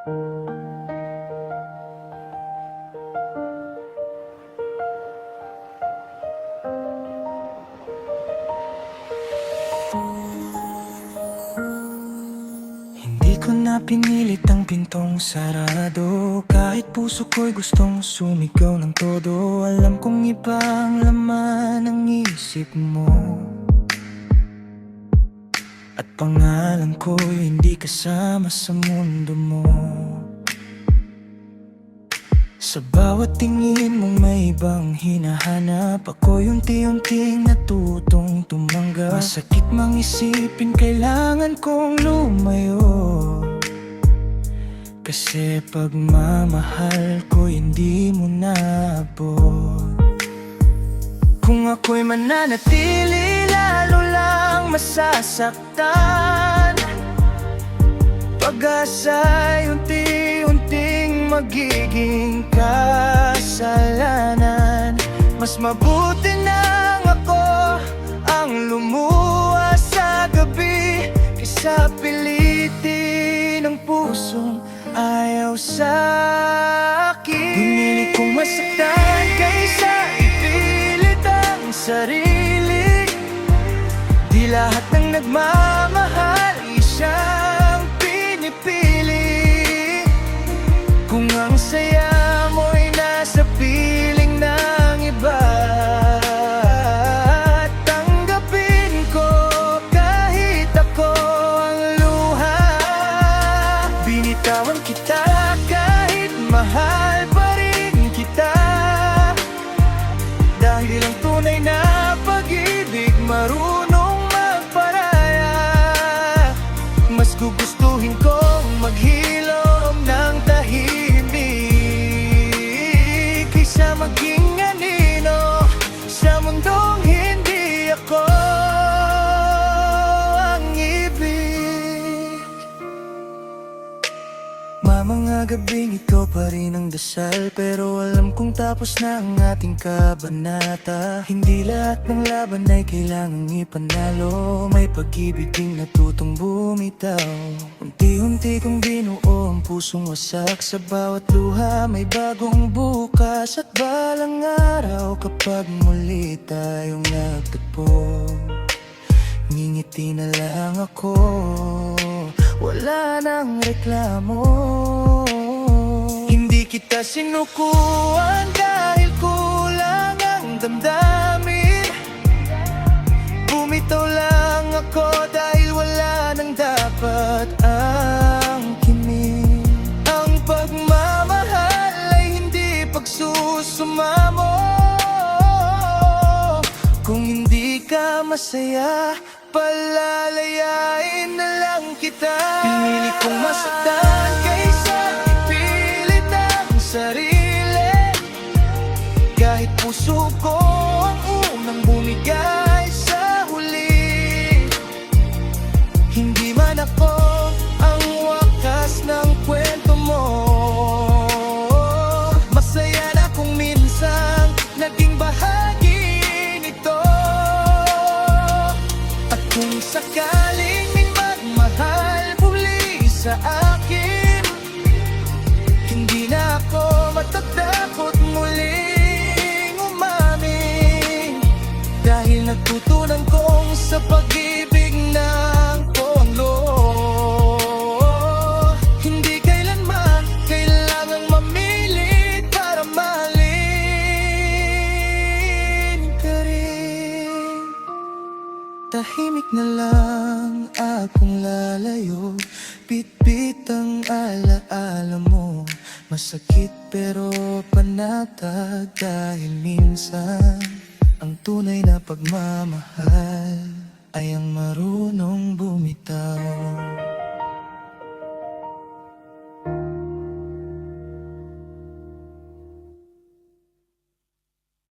Hindi ko na pinilit ang pintong sarado, kahit puso ko'y gustong sumigaw ng todo. Alam kong iba ang laman ng isip mo, at pangalan ko'y hindi kasama sa mundo mo. Sa bawat tingin mong may ibang hinahanap, ako'y unti-unting natutong tumanggap. Masakit mang isipin, kailangan kong lumayo, kasi pagmamahal ko hindi mo naabot. Kung ako'y mananatili, lalo lang masasaktan. Pag-asa'y unti-unting magiging kasalanan. Mas mabuti nang ako ang lumuwas sa gabi, kaysa pilitin ang pusong ayaw sa'kin. Pinili kong masaktan kaysa ipilit ang sarili. Di lahat ng nagmamahal isang pinipili. Kung ang saya mo'y nasa piling ng iba, tanggapin ko kahit ako ang luha. Binitawan kita kahit mahal pa rin kita, dahil ang tunay na pag-ibig marunong magparaya. Mas gugustuhin kong maghilom ng tahimik, kaysa maging anino sa mundong hindi ako ang ibig. Mga gabing ito pa rin ang dasal, pero alam kong tapos na ang ating kabanata. Hindi lahat ng laban ay kailangang ipanalo, may pag-ibig ding natutong bumitaw. Unti-unti kong binuo ang pusong wasak, sa bawat luha may bagong bukas. At balang araw kapag muli tayong nagtagpo, ngingiti na lang ako, wala nang reklamo. Hindi kita sinukuan dahil kulang ang damdamin. Bumitaw lang ako dahil wala nang dapat angkinin. Ang pagmamahal ay hindi pagsusumamo. Kung hindi ka masaya, palalayain na lang kita. Pinili kong masaktan kaysa ipilit ang sarili, kahit puso ko ang unang bumigay sa huli. Hindi man ako ang wakas ng kwento mo, masaya na kung minsan naging bahagi nito. At kung sakaling may magmahal muli sa akin, hindi na ako matatakot muling umamin, dahil natutunan kong sa pag-ibig ng ponglo, hindi kailanman kailangang mamilit para mahalin ka rin. Tahimik na lang akong lalayo, bitbit ang alaala mo. Masakit pero panatag, dahil minsan ang tunay na pagmamahal ay ang marunong